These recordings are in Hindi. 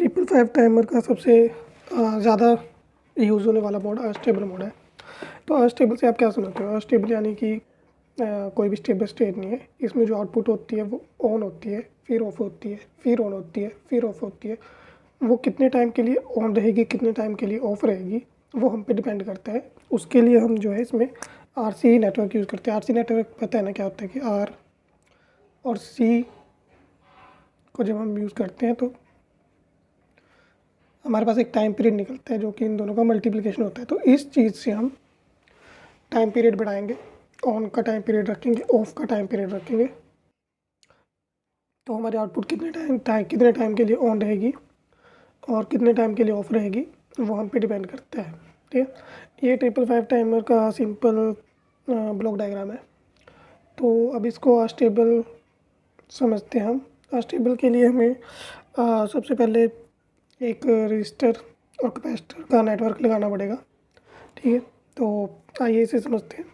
555 टाइमर का सबसे ज़्यादा यूज़ होने वाला मोड अस्टेबल मोड है। तो अस्टेबल से आप क्या समझते हो? अस्टेबल यानी कि कोई भी स्टेबल स्टेट नहीं है। इसमें जो आउटपुट होती है वो ऑन होती है, फिर ऑफ होती है, फिर ऑन होती है, फिर ऑफ होती है। वो कितने टाइम के लिए ऑन रहेगी, कितने टाइम के लिए ऑफ रहेगी, वो हम पे डिपेंड करता है। उसके लिए हम जो है इसमें आरसी नेटवर्क यूज़ करते हैं। आरसी नेटवर्क पता है ना क्या होता है कि आर और सी को जब हम यूज़ करते हैं तो हमारे पास एक टाइम पीरियड निकलता है जो कि इन दोनों का मल्टीप्लिकेशन होता है। तो इस चीज़ से हम टाइम पीरियड बढ़ाएंगे, ऑन का टाइम पीरियड रखेंगे, ऑफ का टाइम पीरियड रखेंगे। तो हमारी आउटपुट कितने टाइम के लिए ऑन रहेगी और कितने टाइम के लिए ऑफ रहेगी वो हम पे डिपेंड करता है। ठीक है, ये 555 टाइमर का सिंपल ब्लॉक डायग्राम है। तो अब इसको अस्टेबल समझते हैं हम। अस्टेबल के लिए हमें सबसे पहले एक रजिस्टर और कैपेसिटर का नेटवर्क लगाना पड़ेगा। ठीक है, तो आइए इसे समझते हैं।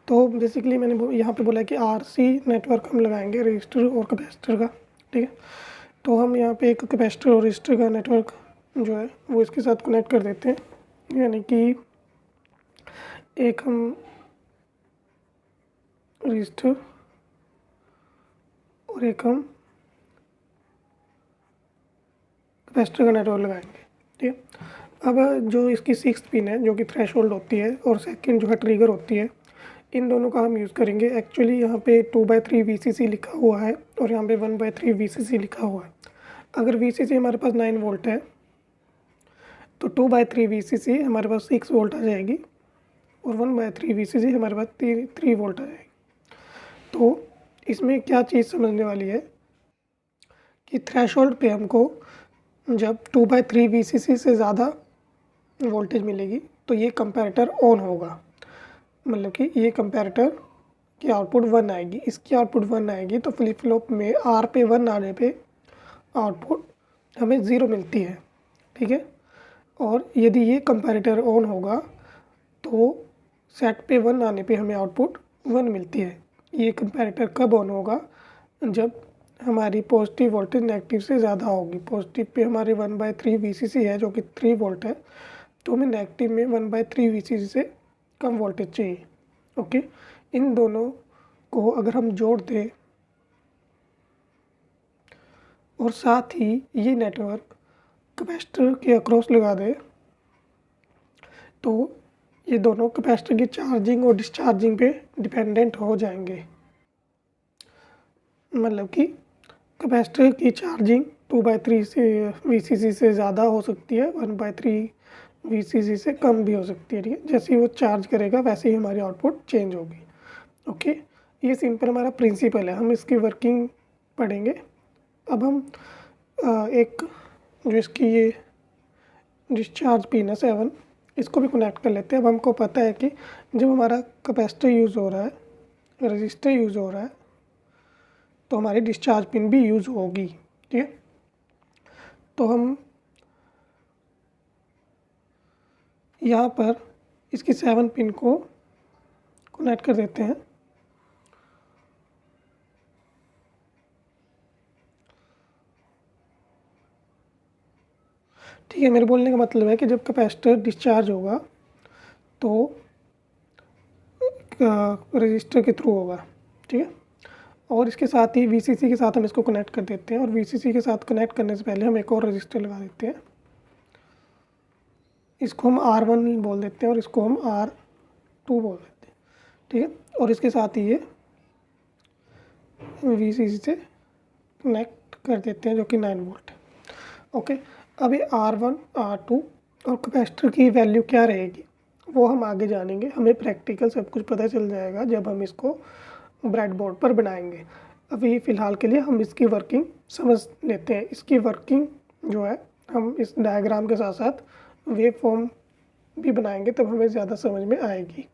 तो बेसिकली मैंने यहाँ पे बोला है कि आरसी नेटवर्क हम लगाएंगे रजिस्टर और कैपेसिटर का। ठीक है, तो हम यहाँ पे एक कैपेसिटर और रजिस्टर का नेटवर्क जो है वो इसके साथ कनेक्ट कर देते हैं। यानी कि एक हम रजिस्टर और एक हम कैपेसिटर का नेटवर्क लगाएंगे। ठीक है, अब जो इसकी 6th पिन है जो कि थ्रेशोल्ड होती है और सेकंड जो है ट्रिगर होती है, इन दोनों का हम यूज़ करेंगे। एक्चुअली यहाँ पे 2/3 VCC लिखा हुआ है और यहाँ पे 1/3 VCC लिखा हुआ है। अगर VCC हमारे पास 9 वोल्ट है तो 2/3 VCC हमारे पास 6 वोल्ट आ जाएगी और 1/3 VCC हमारे पास 3 वोल्ट आ जाएगी। तो इसमें क्या चीज़ समझने वाली है कि थ्रेशोल्ड पे हमको जब 2/3 VCC से ज़्यादा वोल्टेज मिलेगी तो ये कंपैरेटर ऑन होगा। मतलब कि ये कंपैरेटर की आउटपुट 1 आएगी, इसकी आउटपुट 1 आएगी। तो फ्लिप फ्लॉप में आर पे 1 आने पे आउटपुट हमें 0 मिलती है। ठीक है, और यदि ये कंपैरेटर ऑन होगा तो सेट पे 1 आने पे हमें आउटपुट 1 मिलती है। ये कंपैरेटर कब ऑन होगा? जब हमारी पॉजिटिव वोल्टेज नेगेटिव से ज़्यादा होगी। पॉजिटिव पे हमारे 1/3 VCC है जो कि 3 वोल्ट है, तो हमें नेगेटिव में 1/3 VCC से कम वोल्टेज चाहिए। ओके, इन दोनों को अगर हम जोड़ दें और साथ ही ये नेटवर्क कैपेसिटर के अक्रॉस लगा दें तो ये दोनों कैपेसिटर की चार्जिंग और डिस्चार्जिंग पे डिपेंडेंट हो जाएंगे। मतलब कि कैपेसिटर की चार्जिंग 2/3 से VCC से ज़्यादा हो सकती है, 1/3 VCC से कम भी हो सकती है। ठीक है, जैसे ही वो चार्ज करेगा वैसे ही हमारी आउटपुट चेंज होगी। ओके, ये सिंपल हमारा प्रिंसिपल है। हम इसकी वर्किंग पढ़ेंगे। अब हम एक जो इसकी ये डिस्चार्ज पिन है 7, इसको भी कनेक्ट कर लेते हैं। अब हमको पता है कि जब हमारा कैपेसिटर यूज़ हो रहा है, रजिस्टर यूज़ हो रहा है, तो हमारी डिस्चार्ज पिन भी यूज़ होगी। ठीक है, तो हम यहाँ पर इसकी 7 पिन को कनेक्ट कर देते हैं। ठीक है, मेरे बोलने का मतलब है कि जब कैपेसिटर डिस्चार्ज होगा तो रजिस्टर के थ्रू होगा। ठीक है, और इसके साथ ही VCC के साथ हम इसको कनेक्ट कर देते हैं और VCC के साथ कनेक्ट करने से पहले हम एक और रजिस्टर लगा देते हैं। इसको हम R1 बोल देते हैं और इसको हम R2 बोल देते हैं। ठीक है, और इसके साथ ही ये VCC से कनेक्ट कर देते हैं जो कि 9 वोल्ट है। ओके, अब ये R1 R2 और कैपेसिटर की वैल्यू क्या रहेगी वो हम आगे जानेंगे। हमें प्रैक्टिकल सब कुछ पता चल जाएगा जब हम इसको ब्रेड बोर्ड पर बनाएंगे। अभी फ़िलहाल के लिए हम इसकी वर्किंग समझ लेते हैं। इसकी वर्किंग जो है हम इस डायग्राम के साथ साथ वेव फॉर्म भी बनाएंगे, तब हमें ज़्यादा समझ में आएगी।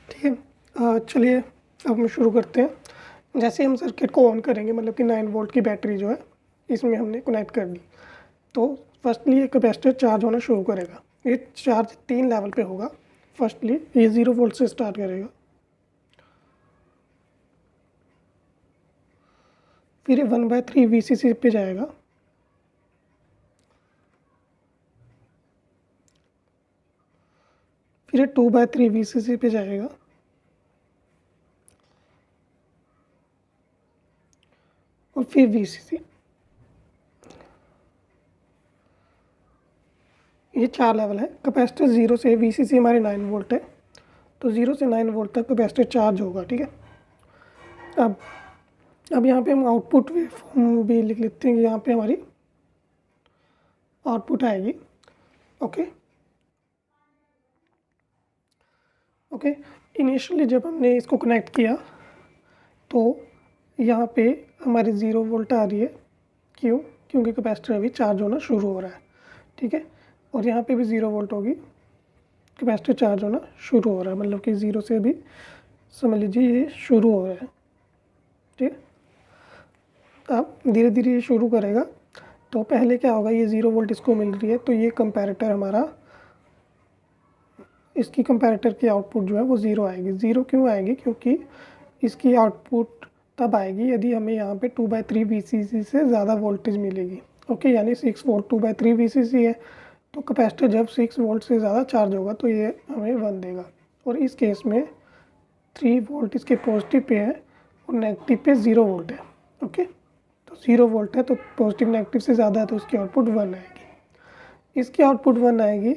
ठीक है, चलिए अब हम शुरू करते हैं। जैसे हम सर्किट को ऑन करेंगे, मतलब कि 9 वोल्ट की बैटरी जो है इसमें हमने कनेक्ट कर दी, तो फर्स्टली ये कैपेसिटर चार्ज होना शुरू करेगा। ये चार्ज 3 लेवल पे होगा। फर्स्टली ये 0 वोल्ट से स्टार्ट करेगा, फिर 1/3 VCC पे जाएगा, फिर ये 2/3 VCC पे जाएगा और फिर VCC। ये 4 लेवल है। कैपेसिटर 0 से VCC हमारे 9 वोल्ट है, तो 0 से 9 वोल्ट तक कैपेसिटर चार्ज होगा, ठीक है। अब यहाँ पे हम आउटपुट वेवफॉर्म भी लिख लेते हैं कि यहाँ पे हमारी आउटपुट आएगी। ओके ओके इनिशियली जब हमने इसको कनेक्ट किया तो यहाँ पे हमारी 0 वोल्ट आ रही है। क्यों? क्योंकि कैपेसिटर अभी चार्ज होना शुरू हो रहा है, ठीक है। और यहाँ पे भी 0 वोल्ट होगी, कैपेसिटर चार्ज होना शुरू हो रहा है, मतलब कि 0 से अभी समझ लीजिए ये शुरू हो रहा है, ठीक है। अब धीरे धीरे ये शुरू करेगा, तो पहले क्या होगा, ये 0 वोल्ट इसको मिल रही है, तो ये कंपैरेटर हमारा, इसकी कंपैरेटर की आउटपुट जो है वो 0 आएगी। 0 क्यों आएगी? क्योंकि इसकी आउटपुट तब आएगी यदि हमें यहाँ पे 2/3 VCC से ज़्यादा वोल्टेज मिलेगी। ओके, यानी 6 वोल्ट 2/3 VCC है, तो कैपेसिटर जब 6 वोल्ट से ज़्यादा चार्ज होगा तो ये हमें 1 देगा। और इस केस में 3 वोल्ट इसके पॉजिटिव पे है और नेगेटिव पे 0 वोल्ट है। ओके, तो 0 वोल्ट है तो पॉजिटिव नेगेटिव से ज़्यादा है, तो इसकी आउटपुट 1 आएगी। इसकी आउटपुट 1 आएगी,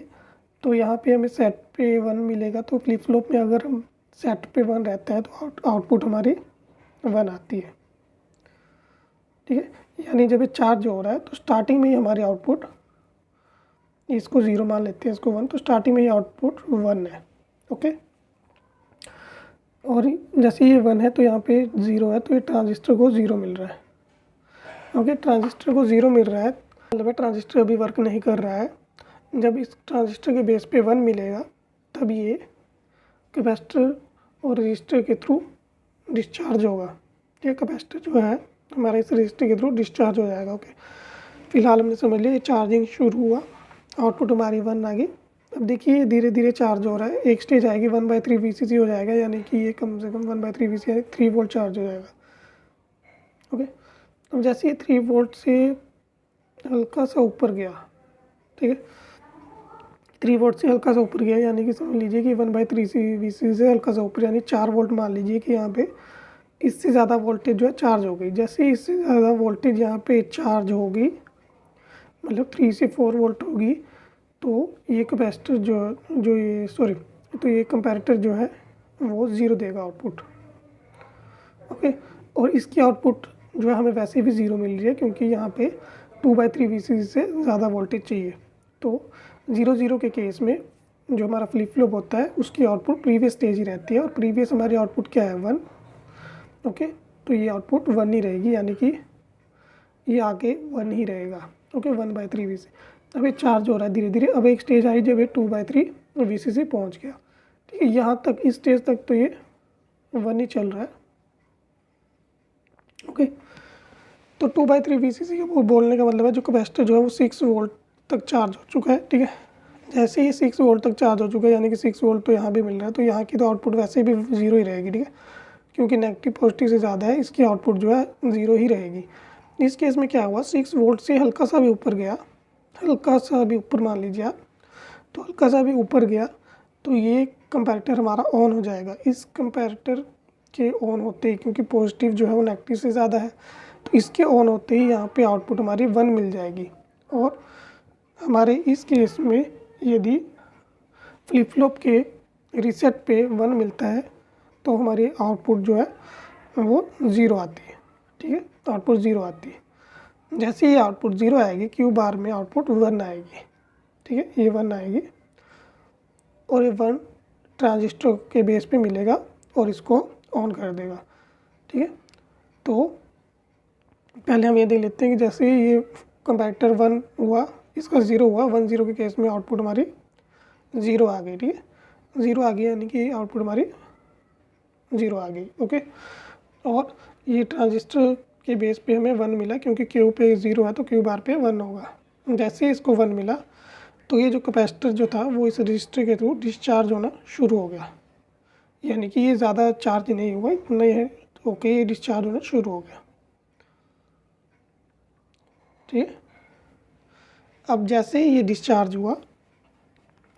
तो यहाँ पे हमें सेट पे 1 मिलेगा। तो फ्लिप फ्लॉप में अगर हम सेट पे 1 रहता है तो आउटपुट हमारी 1 आती है, ठीक है। यानी जब ये चार्ज हो रहा है तो स्टार्टिंग में ही हमारी आउटपुट, इसको 0 मान लेते हैं, इसको 1, तो स्टार्टिंग में ही आउटपुट 1 है। ओके, और जैसे ये 1 है तो यहाँ पे 0 है, तो ये ट्रांजिस्टर को 0 मिल रहा है। ओके, ट्रांजिस्टर को 0 मिल रहा है, मतलब ट्रांजिस्टर अभी वर्क नहीं कर रहा है। जब इस ट्रांजिस्टर के बेस पे 1 मिलेगा तब ये कैपेसिटर और रजिस्टर के थ्रू डिस्चार्ज होगा। ये कैपेसिटर जो है हमारा इस रजिस्टर के थ्रू डिस्चार्ज हो जाएगा। ओके, फिलहाल हमने समझ लिया ये चार्जिंग शुरू हुआ, आउटपुट हमारी 1 आ गई। अब देखिए धीरे धीरे चार्ज हो रहा है, एक स्टेज आएगी 1/3 VCC हो जाएगा, यानी कि ये कम से कम 1/3 VCC यानी 3 वोल्ट चार्ज हो जाएगा। ओके, अब जैसे ये 3 वोल्ट से हल्का सा ऊपर गया, ठीक है, 3 वोल्ट से हल्का सा ऊपर गया, यानी कि समझ लीजिए कि 1/3 VCC से हल्का सा ऊपर, यानी 4 वोल्ट मान लीजिए कि यहाँ पे इससे ज़्यादा वोल्टेज जो है चार्ज हो गई। जैसे ही इससे ज़्यादा वोल्टेज यहाँ पे चार्ज होगी, मतलब 3 से 4 वोल्ट होगी, तो ये कैपेसिटर तो ये कंपैरेटर जो है वो 0 देगा आउटपुट। ओके, और इसकी आउटपुट जो है हमें वैसे भी 0 मिल रही है, क्योंकि यहाँ पे 2/3 VCC से ज़्यादा वोल्टेज चाहिए। तो 0 के केस में जो हमारा फ्लिप फ्लॉप होता है उसकी आउटपुट प्रीवियस स्टेज ही रहती है, और प्रीवियस हमारी आउटपुट क्या है, 1। ओके, तो ये आउटपुट 1 ही रहेगी, यानी कि ये आगे 1 ही रहेगा। Okay, 1/3 VCC। अब ये चार्ज हो रहा है धीरे धीरे, अब एक स्टेज आई जब ये 2/3 VCC पहुँच गया, ठीक है। यहाँ तक इस स्टेज तक तो ये 1 ही चल रहा है। ओके, तो 2/3 VCC वो बोलने का मतलब है जो कैपेसिटर जो है वो 6 वोल्ट तक चार्ज हो चुका है, ठीक है। जैसे ही 6 वोल्ट तक चार्ज हो चुका है, यानी कि 6 वोल्ट तो यहाँ भी मिल रहा है, तो यहाँ की तो आउटपुट वैसे भी 0 ही रहेगी, ठीक है, क्योंकि नेगेटिव पॉजिटिव से ज़्यादा है, इसकी आउटपुट जो है 0 ही रहेगी। इस केस में क्या हुआ, 6 वोल्ट से हल्का सा भी ऊपर गया, हल्का सा भी ऊपर मान लीजिए आप, तो हल्का सा भी ऊपर गया तो ये कंपैरेटर हमारा ऑन हो जाएगा। इस कंपैरेटर के ऑन होते ही, क्योंकि पॉजिटिव जो है वो नेगेटिव से ज़्यादा है, तो इसके ऑन होते ही यहाँ पे आउटपुट हमारी 1 मिल जाएगी। और हमारे इस केस में यदि फ्लिप फ्लॉप के रीसेट पे 1 मिलता है तो हमारी आउटपुट जो है वो 0 आती है, ठीक है, आउटपुट 0 आती है। जैसे ही आउटपुट 0 आएगी, क्यू बार में आउटपुट 1 आएगी, ठीक है, ये 1 आएगी, और ये 1 ट्रांजिस्टर के बेस पे मिलेगा और इसको ऑन कर देगा, ठीक है। तो पहले हम ये देख लेते हैं कि जैसे ये कंपैरेटर 1 हुआ, इसका 0 हुआ, 1-0 के केस में आउटपुट हमारी 0 आ गई, ठीक है, 0 आ गई, यानी कि आउटपुट हमारी 0 आ गई। ओके, और ये ट्रांजिस्टर के बेस पे हमें 1 मिला, क्योंकि क्यू पे 0 है तो क्यू बार पे 1 होगा। जैसे ही इसको 1 मिला तो ये जो कैपेसिटर जो था वो इस रजिस्टर के थ्रू डिस्चार्ज होना शुरू हो गया, यानी कि ये ज़्यादा चार्ज नहीं हुआ, इतना ही है, तो ओके, ये डिस्चार्ज होना शुरू हो गया, ठीक है। अब जैसे ही ये डिस्चार्ज हुआ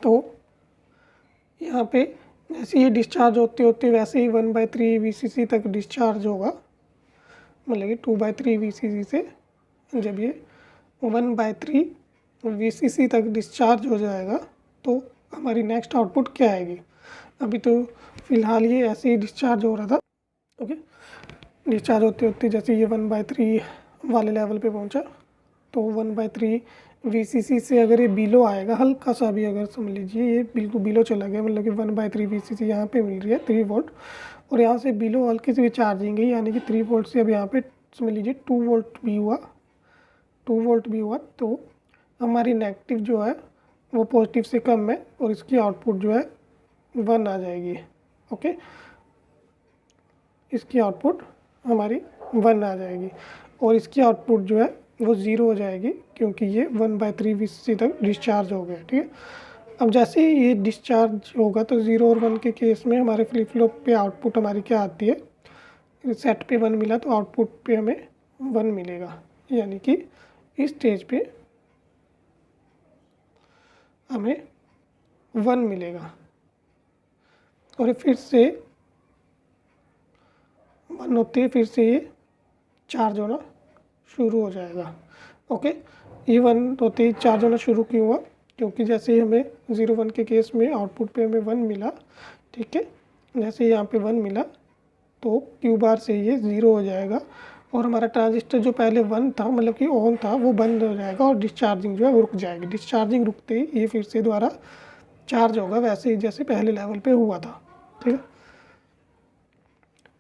तो यहाँ पे जैसे ये डिस्चार्ज होते होते वैसे ही 1/3 VCC तक डिस्चार्ज होगा, मतलब कि 2/3 VCC से जब ये 1/3 VCC तक डिस्चार्ज हो जाएगा तो हमारी नेक्स्ट आउटपुट क्या आएगी। अभी तो फ़िलहाल ये ऐसे ही डिस्चार्ज हो रहा था, ओके। डिस्चार्ज होते होते जैसे ये 1/3 वाले लेवल पे पहुंचा तो 1/3 VCC से अगर ये बिलो आएगा, हल्का सा भी अगर समझ लीजिए ये बिल्कुल बिलो चला गया, मतलब कि 1/3 VCC यहाँ पे मिल रही है 3 वोल्ट, और यहाँ से बिलो हल्की सी भी चार्जिंग है, यानी कि 3 वोल्ट से अब यहाँ पे समझ लीजिए 2 वोल्ट भी हुआ, 2 वोल्ट भी हुआ, तो हमारी नेगेटिव जो है वो पॉजिटिव से कम है और इसकी आउटपुट जो है 1 आ जाएगी, ओके। इसकी आउटपुट हमारी 1 आ जाएगी और इसकी आउटपुट जो है वो 0 हो जाएगी, क्योंकि ये 1/3 VCC तक डिस्चार्ज हो गया, ठीक है। अब जैसे ही ये डिस्चार्ज होगा तो 0 और 1 के केस में हमारे फ्लिप फ्लॉप पे आउटपुट हमारी क्या आती है, सेट पे 1 मिला तो आउटपुट पे हमें 1 मिलेगा, यानी कि इस स्टेज पे हमें 1 मिलेगा और फिर से 1 होते ही फिर से ये चार्ज होना शुरू हो जाएगा, ओके। ये 1 होते ही चार्ज होना शुरू क्यों हुआ, क्योंकि जैसे ही हमें 0-1 के केस में आउटपुट पे हमें 1 मिला, ठीक है। जैसे ही यहाँ पे 1 मिला तो क्यू बार से ये 0 हो जाएगा और हमारा ट्रांजिस्टर जो पहले 1 था, मतलब कि ऑन था, वो बंद हो जाएगा और डिस्चार्जिंग जो है वो रुक जाएगी। डिस्चार्जिंग रुकते ही ये फिर से दोबारा चार्ज होगा, वैसे ही जैसे पहले लेवल पे हुआ था, ठीक है।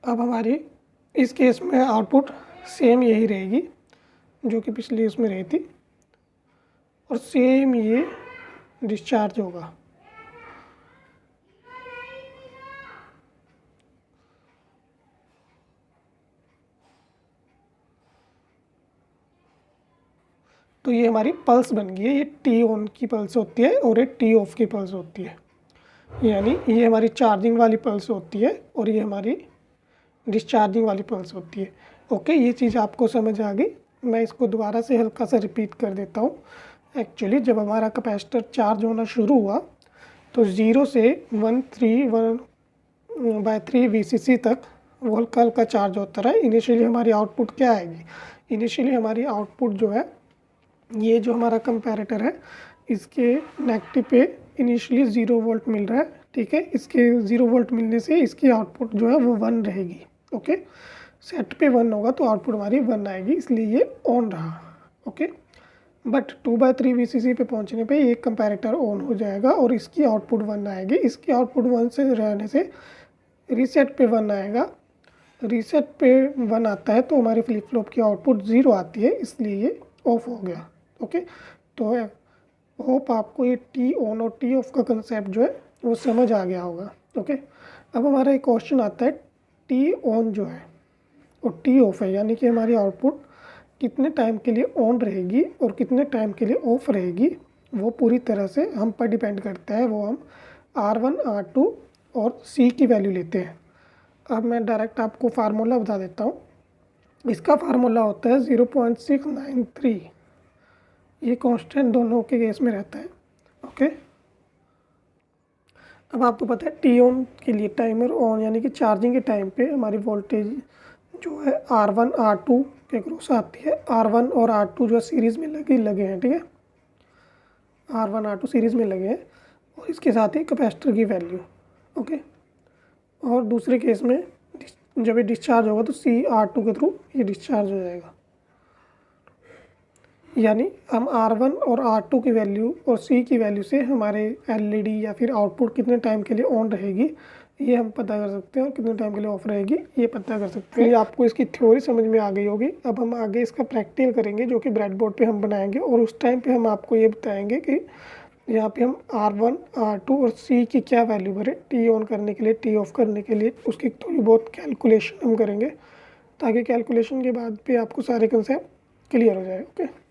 अब हमारी इस केस में आउटपुट सेम यही रहेगी जो कि पिछली उसमें रही थी और सेम ये डिस्चार्ज होगा। तो ये हमारी पल्स बन गई है, ये टी ऑन की पल्स होती है और ये टी ऑफ की पल्स होती है, यानी ये हमारी चार्जिंग वाली पल्स होती है और ये हमारी डिस्चार्जिंग वाली पल्स होती है, ओके। ये चीज़ आपको समझ आ गई। मैं इसको दोबारा से हल्का सा रिपीट कर देता हूँ। एक्चुअली जब हमारा कैपेसिटर चार्ज होना शुरू हुआ तो 0 से 1/3 VCC तक वो हल्का हल्का चार्ज होता रहा। इनिशियली हमारी आउटपुट क्या आएगी, इनिशियली हमारी आउटपुट जो है, ये जो हमारा कंपैरेटर है इसके नेगेटिव पे इनिशियली 0 वोल्ट मिल रहा है, ठीक है। इसके 0 वोल्ट मिलने से इसकी आउटपुट जो है वो 1 रहेगी, ओके। सेट पे 1 होगा तो आउटपुट हमारी 1 आएगी, इसलिए ये ऑन रहा, ओके। बट 2/3 VCC पे पहुंचने पे ये कंपैरेटर ऑन हो जाएगा और इसकी आउटपुट 1 आएगी। इसकी आउटपुट 1 से रहने से रीसेट पे 1 आएगा, रीसेट पे 1 आता है तो हमारे फ्लिप फ्लॉप की आउटपुट 0 आती है, इसलिए ये ऑफ हो गया, ओके। तो होप आपको ये टी ऑन और टी ऑफ का कंसेप्ट जो है वो समझ आ गया होगा, ओके। अब हमारा एक क्वेश्चन आता है, टी ऑन जो है और टी ऑफ है, यानी कि हमारी आउटपुट कितने टाइम के लिए ऑन रहेगी और कितने टाइम के लिए ऑफ रहेगी, वो पूरी तरह से हम पर डिपेंड करता है। वो हम R1, R2 और C की वैल्यू लेते हैं। अब मैं डायरेक्ट आपको फार्मूला बता देता हूँ। इसका फार्मूला होता है 0.693, ये कांस्टेंट दोनों के केस में रहता है, ओके। अब आपको पता है टी ऑन के लिए टाइमर ऑन, यानी कि चार्जिंग के टाइम पे हमारी वोल्टेज जो है R1, R2 के क्रॉस आती है। R1 और R2 जो सीरीज़ में लगे हैं, ठीक है। R1, R2 सीरीज़ में लगे हैं और इसके साथ ही कैपेसिटर की वैल्यू, ओके। और दूसरे केस में जब ये डिस्चार्ज होगा तो R2 के थ्रू ये डिस्चार्ज हो जाएगा, यानी हम R1 और R2 की वैल्यू और C की वैल्यू से हमारे LED या फिर आउटपुट कितने टाइम के लिए ऑन रहेगी ये हम पता कर सकते हैं और कितने टाइम के लिए ऑफ रहेगी ये पता कर सकते हैं। आपको इसकी थ्योरी समझ में आ गई होगी। अब हम आगे इसका प्रैक्टिकल करेंगे जो कि ब्रेड बोर्ड पर हम बनाएंगे और उस टाइम पे हम आपको ये बताएंगे कि यहाँ पे हम R1, R2 और C की क्या वैल्यू भरें टी ऑन करने के लिए, टी ऑफ करने के लिए। उसकी थोड़ी बहुत कैलकुलेशन हम करेंगे ताकि कैलकुलेशन के बाद पे आपको सारे कंसेप्ट क्लियर हो जाए, ओके।